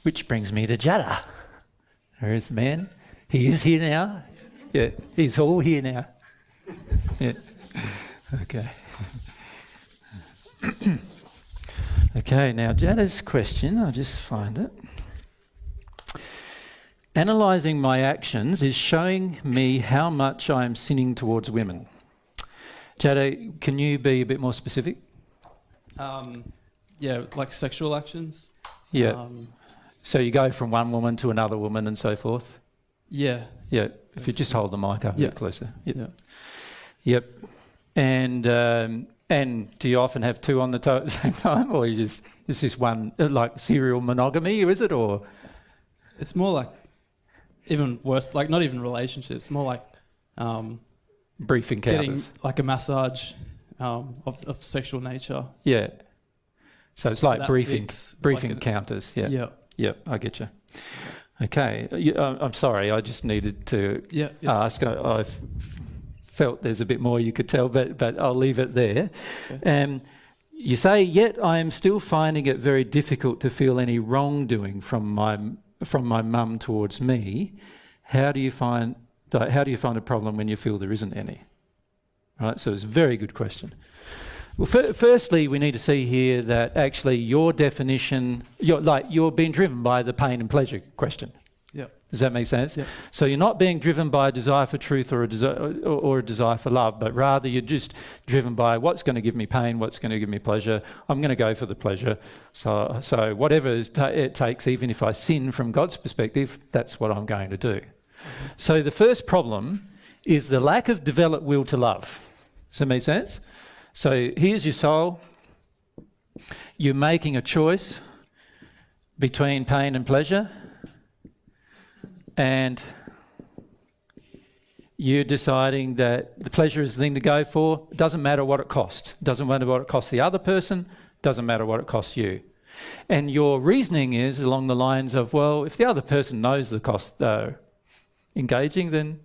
Which brings me to Jada. There is the man. He is here now. Yeah, he's all here now. Yeah. Okay. Okay, now Jada's question, I'll just find it. Analysing my actions is showing me how much I am sinning towards women. Jada, can you be a bit more specific? Yeah, like sexual actions. Yeah. So you go from one woman to another woman and so forth? Yeah. Yeah. If you just hold the mic up a bit closer. Yep. Yeah. Yep. And do you often have two on the toe at the same time, or is this one like serial monogamy, or is it, or? It's more like even worse, like not even relationships, more like brief encounters. Getting like a massage of sexual nature. Yeah. So it's like brief like encounters. Yeah. Yeah. Yeah, I get you. Okay. I'm sorry, I just needed to ask. I've felt there's a bit more you could tell, but I'll leave it there. Okay. You say, yet I am still finding it very difficult to feel any wrongdoing from my mum towards me. How do you find a problem when you feel there isn't any? Right. So it's a very good question. Well, firstly, we need to see here that actually your definition, you're being driven by the pain and pleasure question. Yeah. Does that make sense? Yeah. So you're not being driven by a desire for truth or a desire for love, but rather you're just driven by what's going to give me pain, what's going to give me pleasure. I'm going to go for the pleasure. So whatever it takes, even if I sin from God's perspective, that's what I'm going to do. Mm-hmm. So the first problem is the lack of developed will to love. Does that make sense? So here's your soul. You're making a choice between pain and pleasure, and you're deciding that the pleasure is the thing to go for. It doesn't matter what it costs. It doesn't matter what it costs the other person. It doesn't matter what it costs you. And your reasoning is along the lines of, well, if the other person knows the cost they're engaging, then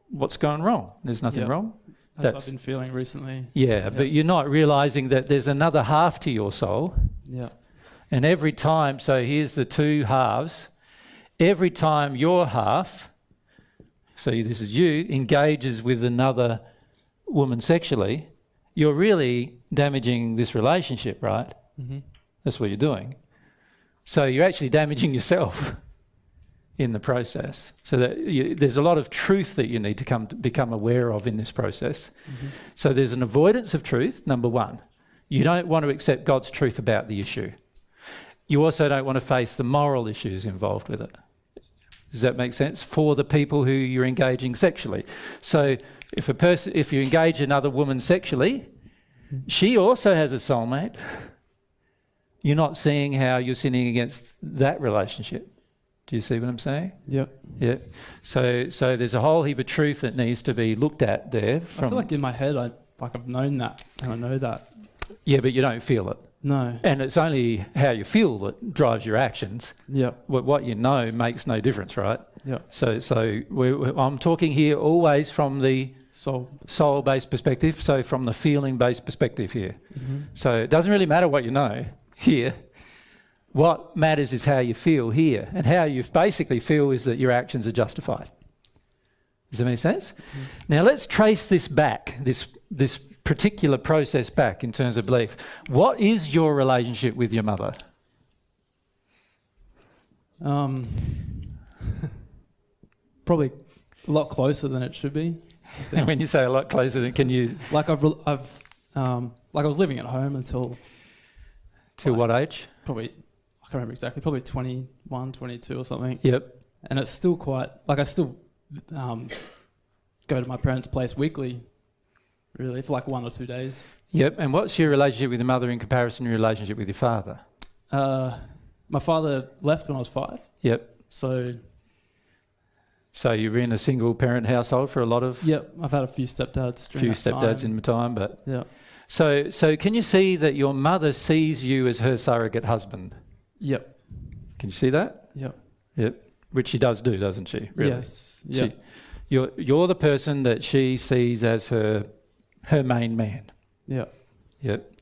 what's going wrong? There's nothing wrong. That's what I've been feeling recently. Yeah, but you're not realising that there's another half to your soul. Yeah. And every time, so here's the two halves, every time your half, so this is you, engages with another woman sexually, you're really damaging this relationship, right? Mm-hmm. That's what you're doing. So you're actually damaging yourself in the process. So that there's a lot of truth that you need to become aware of in this process. Mm-hmm. So there's an avoidance of truth, number one. You don't want to accept God's truth about the issue. You also don't want to face the moral issues involved with it. Does that make sense? For the people who you're engaging sexually. So if you engage another woman sexually, she also has a soulmate. You're not seeing how you're sinning against that relationship. Do you see what I'm saying? Yep. Yeah. So there's a whole heap of truth that needs to be looked at there. I feel like in my head, I've known that, and I know that. Yeah, but you don't feel it. No. And it's only how you feel that drives your actions. Yeah. What you know makes no difference, right? Yeah. So I'm talking here always from the soul-based perspective, so from the feeling-based perspective here. Mm-hmm. So it doesn't really matter what you know here. What matters is how you feel here, and how you basically feel is that your actions are justified. Does that make sense? Mm-hmm. Now let's trace this back, this particular process back in terms of belief. What is your relationship with your mother? Probably a lot closer than it should be. And when you say a lot closer, then can you? Like I was living at home until. Till what age? Probably. I can't remember exactly, probably 21, 22 or something. Yep. And it's still quite, I still go to my parents' place weekly, really, for like 1 or 2 days. Yep. And what's your relationship with your mother in comparison to your relationship with your father? My father left when I was 5. Yep. So you were in a single parent household for a lot of... Yep. I've had a few stepdads during that time. In the time, but... Yeah. So can you see that your mother sees you as her surrogate husband? Yep. Can you see that? Yep. Yep. Which she does do, doesn't she? Really? Yes. Yeah. You're the person that she sees as her main man. Yeah. Yep.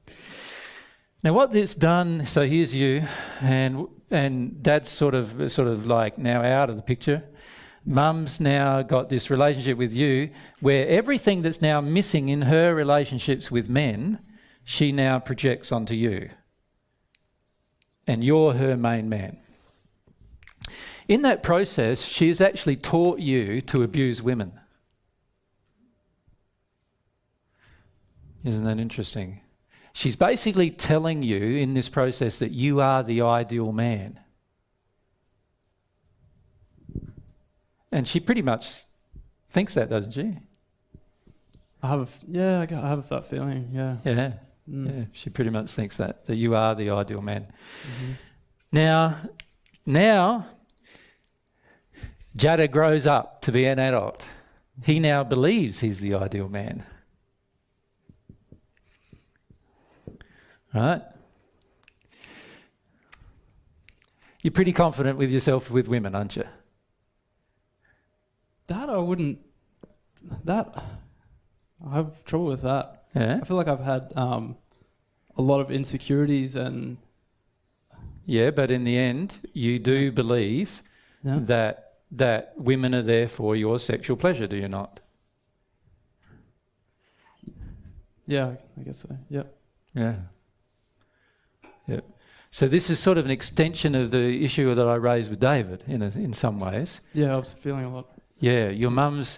Now what this done, so here's you, and Dad's sort of like now out of the picture. Mum's now got this relationship with you where everything that's now missing in her relationships with men, she now projects onto you. And you're her main man. In that process, she has actually taught you to abuse women. Isn't that interesting? She's basically telling you in this process that you are the ideal man. And she pretty much thinks that, doesn't she? I have that feeling, yeah. Yeah, yeah. She pretty much thinks that you are the ideal man. Now, Jada grows up to be an adult. He now believes he's the ideal man. Right? You're pretty confident with yourself with women, aren't you? I have trouble with that. Yeah. I feel like I've had a lot of insecurities and... Yeah, but in the end, you do believe that women are there for your sexual pleasure, do you not? Yeah, I guess so, yep. Yeah. Yep. So this is sort of an extension of the issue that I raised with David in some ways. Yeah, I was feeling a lot. Yeah, your mum's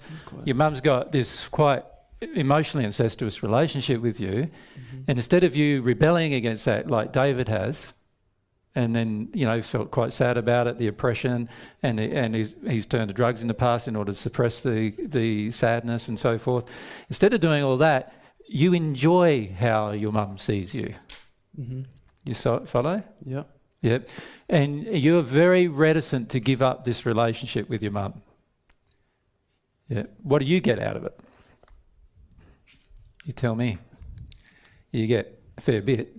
got this quite emotionally incestuous relationship with you, and instead of you rebelling against that like David has, and then felt quite sad about it, the oppression, and he's turned to drugs in the past in order to suppress the sadness and so forth. Instead of doing all that, you enjoy how your mum sees you. You follow? Yeah. Yep. And you're very reticent to give up this relationship with your mum. Yeah. What do you get out of it? You tell me. You get a fair bit.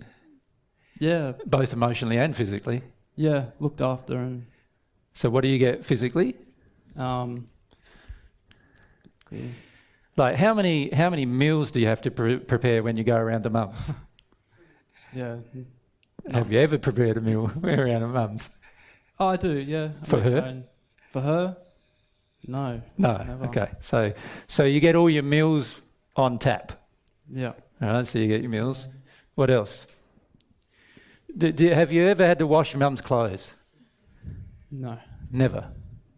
Yeah. Both emotionally and physically. Yeah, looked after and... So what do you get physically? Yeah. Like how many meals do you have to prepare when you go around to mum? Yeah. Have you ever prepared a meal around a mum's? Oh, I do, yeah. For her? For her? No. No. Never. Okay. So you get all your meals on tap. Yeah. All right. So you get your meals. What else? Have you ever had to wash your mum's clothes? No. Never.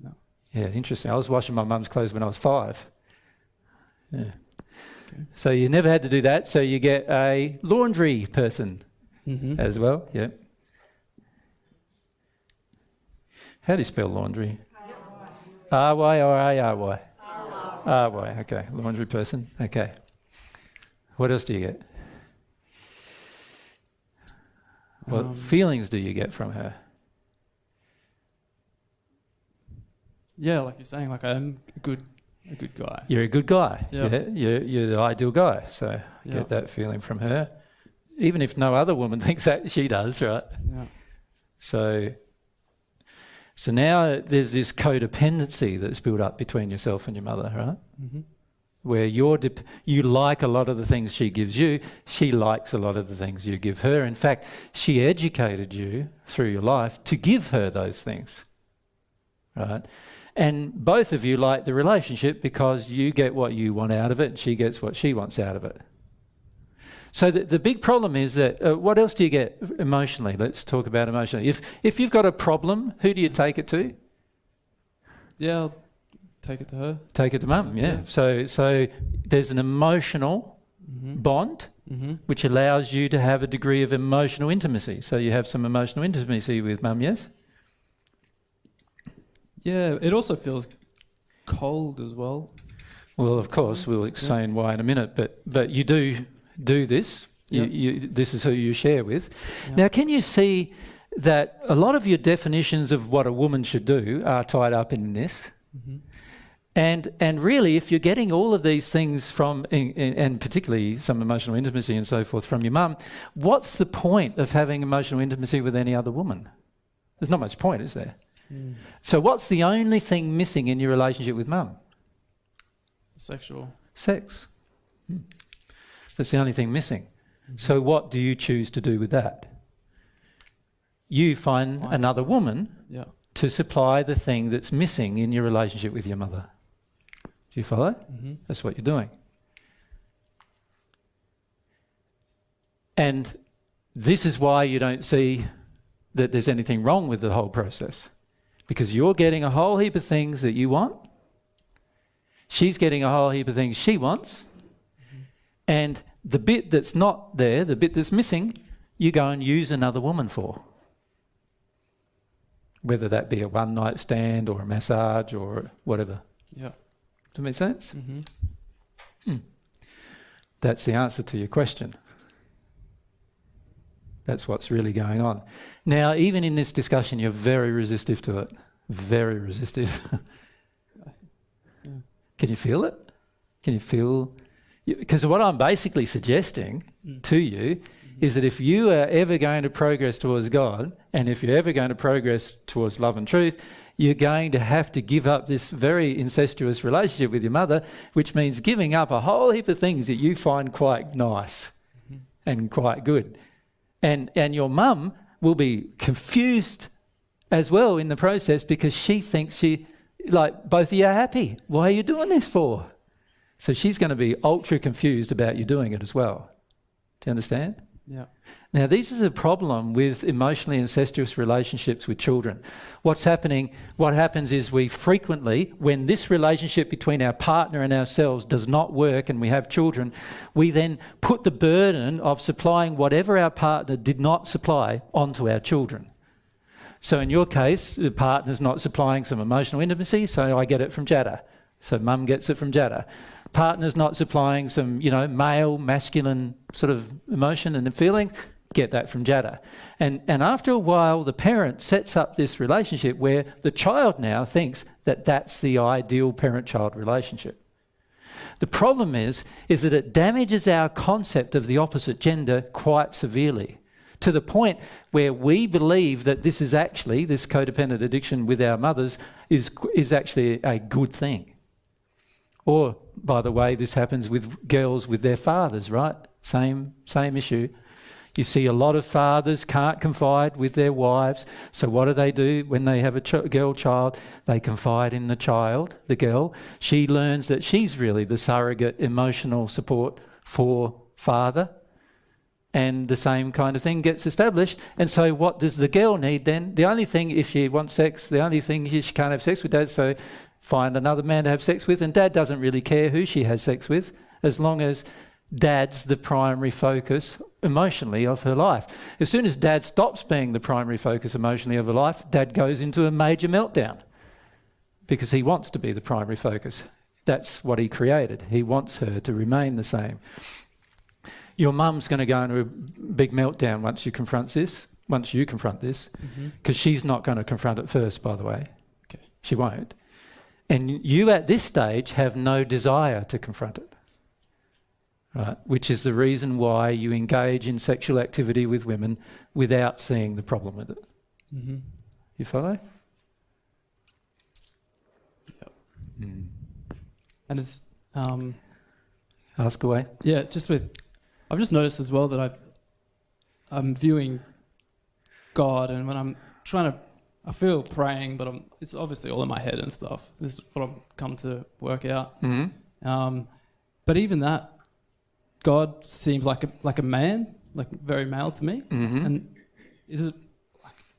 No. Yeah. Interesting. I was washing my mum's clothes when I was 5. Yeah. Okay. So you never had to do that. So you get a laundry person as well. Yeah. How do you spell laundry? R-Y or A-R-Y? R-Y. Okay. Laundry person. Okay. What else do you get? What feelings do you get from her? Yeah, like you're saying, like I'm a good guy. You're a good guy. Yeah. You're the ideal guy. So you get that feeling from her. Even if no other woman thinks that, she does, right? Yeah. So now there's this codependency that's built up between yourself and your mother, right? Where you like a lot of the things she gives you, she likes a lot of the things you give her. In fact, she educated you through your life to give her those things, right? And both of you like the relationship because you get what you want out of it and she gets what she wants out of it. So the big problem is that, what else do you get emotionally? Let's talk about emotionally. If you've got a problem, who do you take it to? Yeah, I'll take it to her. Take it to mum, yeah. So there's an emotional bond which allows you to have a degree of emotional intimacy. So you have some emotional intimacy with mum, yes? Yeah, it also feels cold as well. Well, of course, we'll explain why in a minute, but you do this. Yep. This is who you share with. Yep. Now, can you see that a lot of your definitions of what a woman should do are tied up in this? And really, if you're getting all of these things from, and particularly some emotional intimacy and so forth from your mum, what's the point of having emotional intimacy with any other woman? There's not much point, is there? So what's the only thing missing in your relationship with mum? Sexual. Sex. That's the only thing missing. So what do you choose to do with that? You find another woman Yeah. to supply the thing that's missing in your relationship with your mother. Do you follow? That's what you're doing. And this is why you don't see that there's anything wrong with the whole process. Because you're getting a whole heap of things that you want. She's getting a whole heap of things she wants. And the bit that's not there, the bit that's missing, you go and use another woman for. Whether that be a one-night stand or a massage or whatever. Yeah. Does that make sense? That's the answer to your question. That's what's really going on. Now, even in this discussion, you're very resistive to it. Very resistive. Can you feel it? Can you feel... Because what I'm basically suggesting to you is that if you are ever going to progress towards God, and if you're ever going to progress towards love and truth, you're going to have to give up this very incestuous relationship with your mother, which means giving up a whole heap of things that you find quite nice and quite good. And your mum will be confused as well in the process because she thinks both of you are happy. Why are you doing this for? So she's going to be ultra confused about you doing it as well. Do you understand? Yeah. Now, this is a problem with emotionally incestuous relationships with children. What happens is we frequently, when this relationship between our partner and ourselves does not work and we have children, we then put the burden of supplying whatever our partner did not supply onto our children. So in your case, the partner's not supplying some emotional intimacy, so I get it from Jada. So mum gets it from Jada. Partner's not supplying some, male, masculine sort of emotion and feeling, get that from Jada. And after a while, the parent sets up this relationship where the child now thinks that that's the ideal parent-child relationship. The problem is that it damages our concept of the opposite gender quite severely, to the point where we believe that this codependent addiction with our mothers is actually a good thing. Or, by the way, this happens with girls with their fathers, right? Same issue. You see a lot of fathers can't confide with their wives, so what do when they have a girl child? They confide in the child, the girl. She learns that she's really the surrogate emotional support for father, and the same kind of thing gets established. And so what does the girl need then? The only thing, if she wants sex, the only thing is she can't have sex with dad, so find another man to have sex with, and dad doesn't really care who she has sex with, as long as dad's the primary focus emotionally of her life. As soon as dad stops being the primary focus emotionally of her life, dad goes into a major meltdown because he wants to be the primary focus. That's what he created. He wants her to remain the same. Your mum's going to go into a big meltdown once you confront this, because she's not going to confront it first, by the way. Okay. She won't. And you at this stage have no desire to confront it, right? Which is the reason why you engage in sexual activity with women without seeing the problem with it. You follow? Yep. And it's... Ask away. Yeah, I've just noticed as well that I'm viewing God, and when I'm trying to... I feel praying, but it's obviously all in my head and stuff. This is what I've come to work out. But even that, God seems like a man, like very male to me. And is it?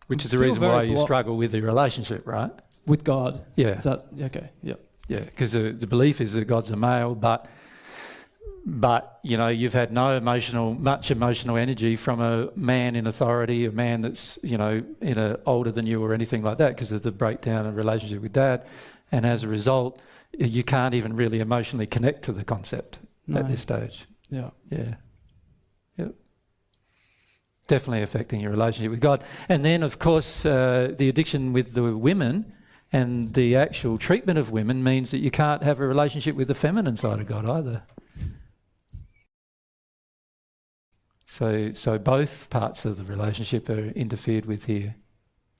Which is the reason why you struggle with the relationship, right? With God. Yeah. Is that okay? Yep. Yeah, because the belief is that God's a male, but you've had much emotional energy from a man in authority, a man that's older than you or anything like that, because of the breakdown of relationship with dad, and as a result, you can't even really emotionally connect to the concept at this stage. Yeah. Yep. Definitely affecting your relationship with God, and then of course the addiction with the women. And the actual treatment of women means that you can't have a relationship with the feminine side of God either. So both parts of the relationship are interfered with here.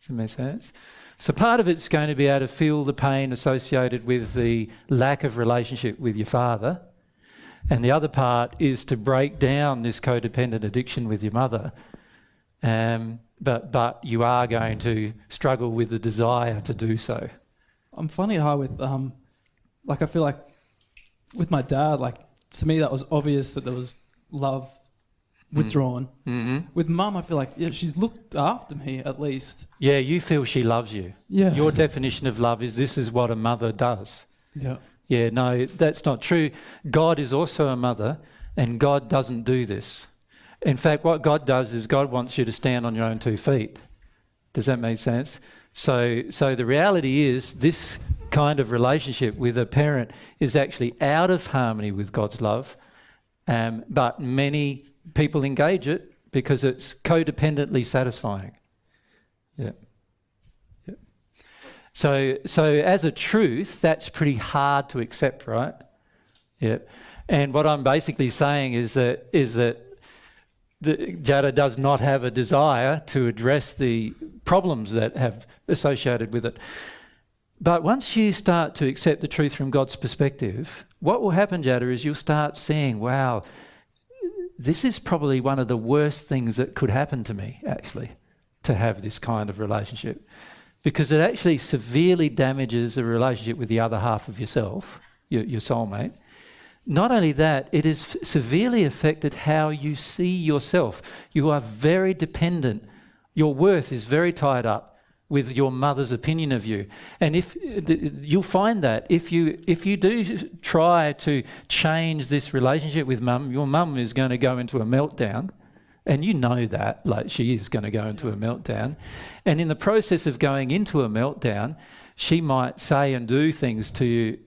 Does that make sense? So part of it's going to be able to feel the pain associated with the lack of relationship with your father. And the other part is to break down this codependent addiction with your mother. But you are going to struggle with the desire to do so. I'm finding it hard with, I feel like with my dad, to me that was obvious that there was love withdrawn. Mm-hmm. With mum, I feel like, yeah, she's looked after me at least. Yeah, you feel she loves you. Yeah. Your definition of love is this is what a mother does. Yeah. Yeah, no, that's not true. God is also a mother, and God doesn't do this. In fact, what God does is God wants you to stand on your own 2 feet. Does that make sense? So the reality is this kind of relationship with a parent is actually out of harmony with God's love, but many people engage it because it's codependently satisfying. Yeah. Yeah. So as a truth, that's pretty hard to accept, right? Yeah. And what I'm basically saying is that Jada does not have a desire to address the problems that have associated with it. But once you start to accept the truth from God's perspective, what will happen, Jada, is you'll start seeing, wow, this is probably one of the worst things that could happen to me, actually, to have this kind of relationship. Because it actually severely damages the relationship with the other half of yourself, your soulmate. Not only that, it has severely affected how you see yourself. You are very dependent. Your worth is very tied up with your mother's opinion of you. And if you'll find that if you do try to change this relationship with mum, your mum is going to go into a meltdown. And you know that, she is going to go into a meltdown. And in the process of going into a meltdown, she might say and do things to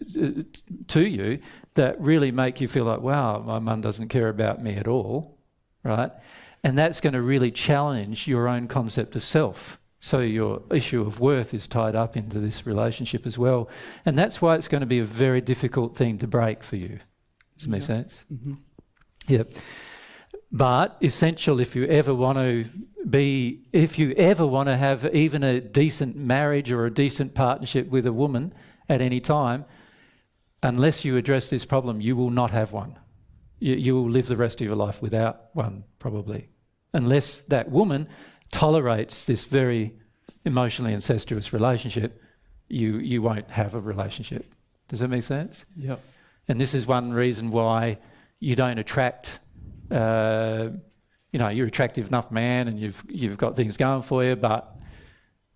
you that really make you feel like, wow, my mum doesn't care about me at all, right? And that's going to really challenge your own concept of self. So your issue of worth is tied up into this relationship as well. And that's why it's going to be a very difficult thing to break for you. Does that make sense? Mm-hmm. Yeah. But essential if you ever want to have even a decent marriage or a decent partnership with a woman at any time, unless you address this problem, you will not have one. You will live the rest of your life without one, probably. Unless that woman tolerates this very emotionally incestuous relationship, you won't have a relationship. Does that make sense? Yeah. And this is one reason why you don't attract... you're attractive enough man and you've got things going for you, but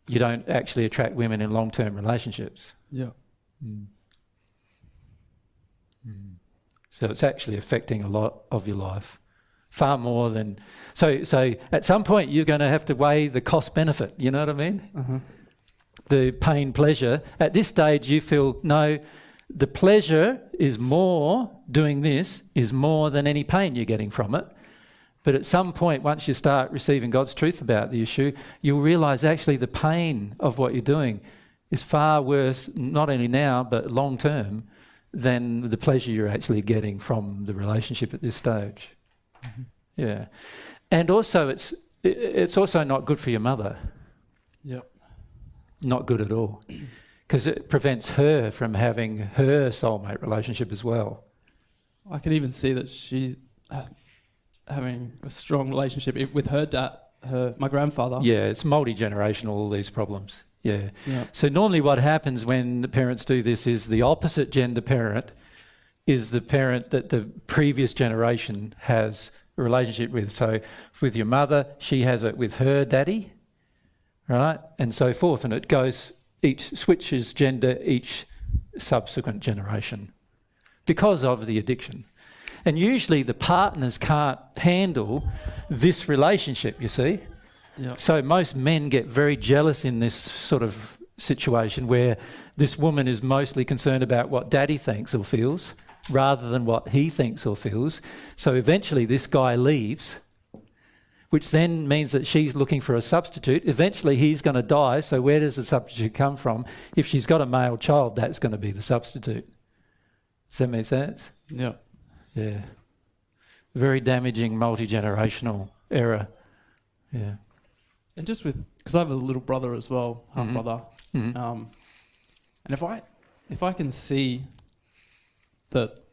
you don't actually attract women in long-term relationships. Yeah. Mm. Mm. So it's actually affecting a lot of your life, far more than... So at some point you're going to have to weigh the cost-benefit, you know what I mean? Uh-huh. The pain-pleasure. At this stage you feel, no, the pleasure is more, doing this is more than any pain you're getting from it. But at some point, once you start receiving God's truth about the issue, you'll realise actually the pain of what you're doing is far worse, not only now, but long term, than the pleasure you're actually getting from the relationship at this stage. Mm-hmm. Yeah. And also it's also not good for your mother. Yep. Not good at all. Because it prevents her from having her soulmate relationship as well. I can even see that she's having a strong relationship with her dad, my grandfather. Yeah, it's multi-generational, all these problems. Yeah. Yeah. So normally what happens when the parents do this is the opposite gender parent is the parent that the previous generation has a relationship with. So with your mother, she has it with her daddy, right? And so forth. And it goes... each switches gender each subsequent generation because of the addiction. And usually the partners can't handle this relationship, you see. Yeah. So most men get very jealous in this sort of situation where this woman is mostly concerned about what daddy thinks or feels rather than what he thinks or feels. So eventually this guy leaves, which then means that she's looking for a substitute. Eventually he's going to die, so where does the substitute come from? If she's got a male child, that's going to be the substitute. Does that make sense? Yeah. Yeah. Very damaging multi-generational error. Yeah. And just because I have a little brother as well, half brother, Mm-hmm. and if I can see that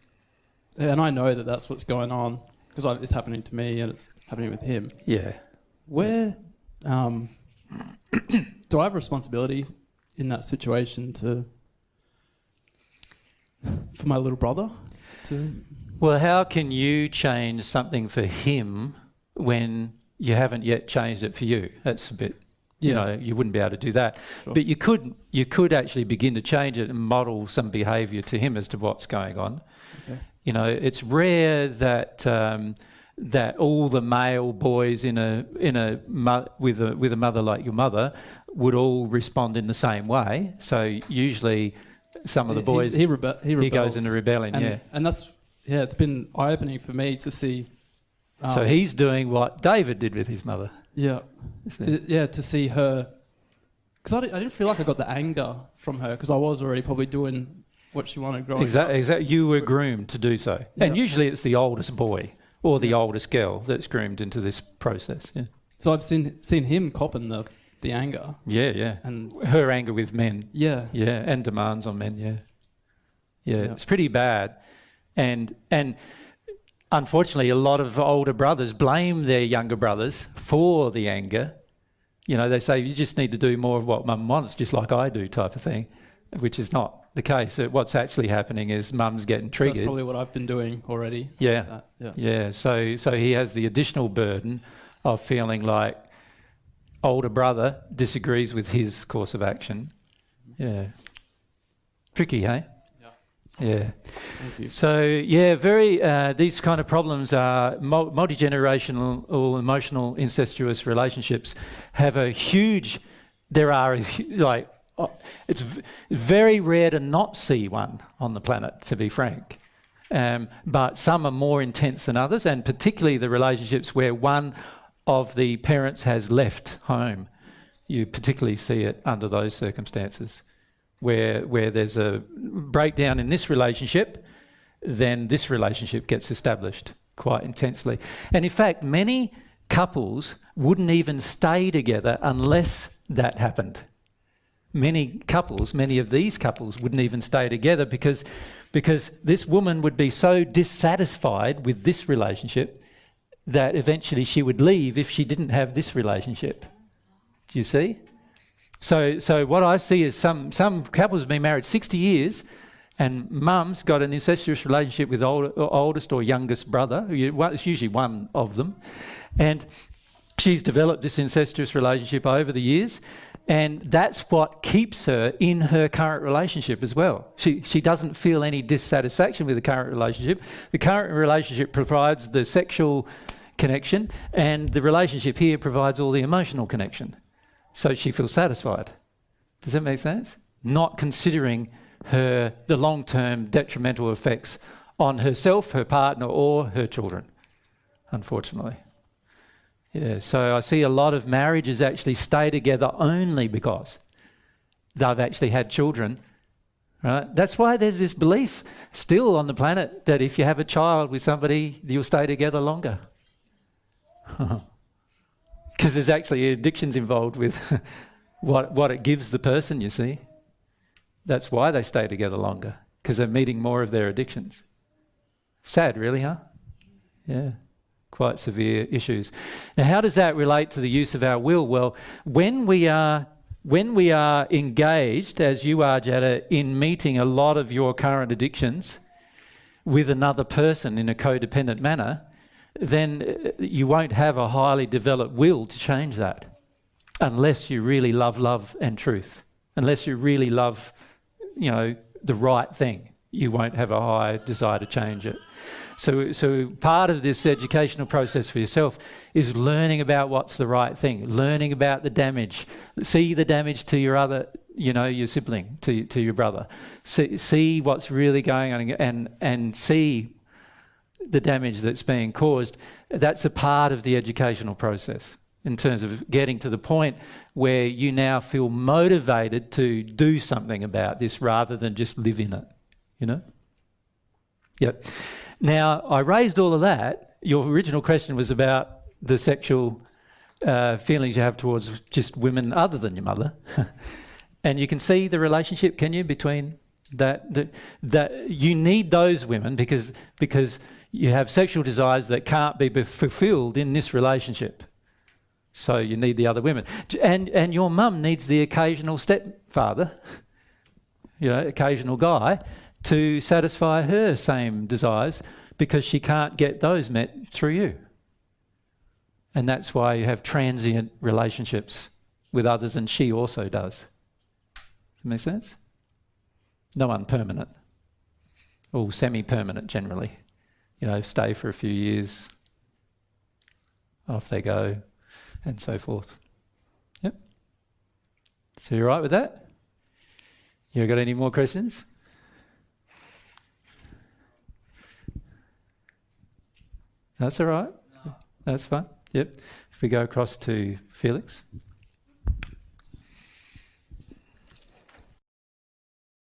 and I know that that's what's going on because it's happening to me and it's happening with him. Yeah. Where do I have a responsibility in that situation for my little brother to? Well, how can you change something for him when you haven't yet changed it for you? That's a bit, you know, you wouldn't be able to do that. Sure. But you could actually begin to change it and model some behaviour to him as to what's going on. Okay. You know, it's rare that that all the male boys with a mother like your mother would all respond in the same way. So usually, some of the boys he goes into rebellion. And that's it's been eye-opening for me to see. So he's doing what David did with his mother. Yeah, to see her, because I didn't feel like I got the anger from her because I was already probably doing what she wanted growing up. Exactly. You were groomed to do so, and usually it's the oldest boy or the oldest girl that's groomed into this process. Yeah. So I've seen him copping the anger. Yeah. And her anger with men. Yeah. Yeah, and demands on men. Yeah. It's pretty bad, and unfortunately, a lot of older brothers blame their younger brothers for the anger. You know, they say, you just need to do more of what mum wants, just like I do, type of thing, which is not the case. What's actually happening is mum's getting triggered. So that's probably what I've been doing already. Yeah. So he has the additional burden of feeling like older brother disagrees with his course of action. Yeah. Tricky, hey? Yeah. Thank you. So, these kind of problems are multi-generational or emotional incestuous relationships have a huge, it's very rare to not see one on the planet, to be frank. But some are more intense than others, and particularly the relationships where one of the parents has left home. You particularly see it under those circumstances. Where there's a breakdown in this relationship, then this relationship gets established quite intensely. And in fact, many couples wouldn't even stay together unless that happened. Many of these couples wouldn't even stay together because this woman would be so dissatisfied with this relationship that eventually she would leave if she didn't have this relationship. Do you see? So what I see is some couples have been married 60 years and mum's got an incestuous relationship with oldest or youngest brother. It's usually one of them. And she's developed this incestuous relationship over the years, and that's what keeps her in her current relationship as well. She doesn't feel any dissatisfaction with the current relationship. The current relationship provides the sexual connection, and the relationship here provides all the emotional connection. So she feels satisfied. Does that make sense? Not considering the long-term detrimental effects on herself, her partner, or her children, unfortunately. Yeah, so I see a lot of marriages actually stay together only because they've actually had children, right? That's why there's this belief still on the planet that if you have a child with somebody, you'll stay together longer. Because there's actually addictions involved with what it gives the person, you see. That's why they stay together longer, because they're meeting more of their addictions. Sad, really, huh? Yeah, quite severe issues. Now, how does that relate to the use of our will? Well, when we are engaged, as you are, Jada, in meeting a lot of your current addictions with another person in a codependent manner, then you won't have a highly developed will to change that unless you really love and truth. Unless you really love, the right thing, you won't have a high desire to change it. So part of this educational process for yourself is learning about what's the right thing, learning about the damage. See the damage to your other, your sibling, to your brother. See what's really going on and see the damage that's being caused. That's a part of the educational process in terms of getting to the point where you now feel motivated to do something about this rather than just live in it, Yep. Now, I raised all of that. Your original question was about the sexual feelings you have towards just women other than your mother. And you can see the relationship, can you, between That you need those women because you have sexual desires that can't be fulfilled in this relationship. So you need the other women. And your mum needs the occasional stepfather, occasional guy, to satisfy her same desires because she can't get those met through you. And that's why you have transient relationships with others, and she also does. Does that make sense? No one permanent. All semi-permanent generally. Stay for a few years, off they go, and so forth. Yep. So you all right with that? You got any more questions? That's all right. No. That's fine. Yep. If we go across to Felix.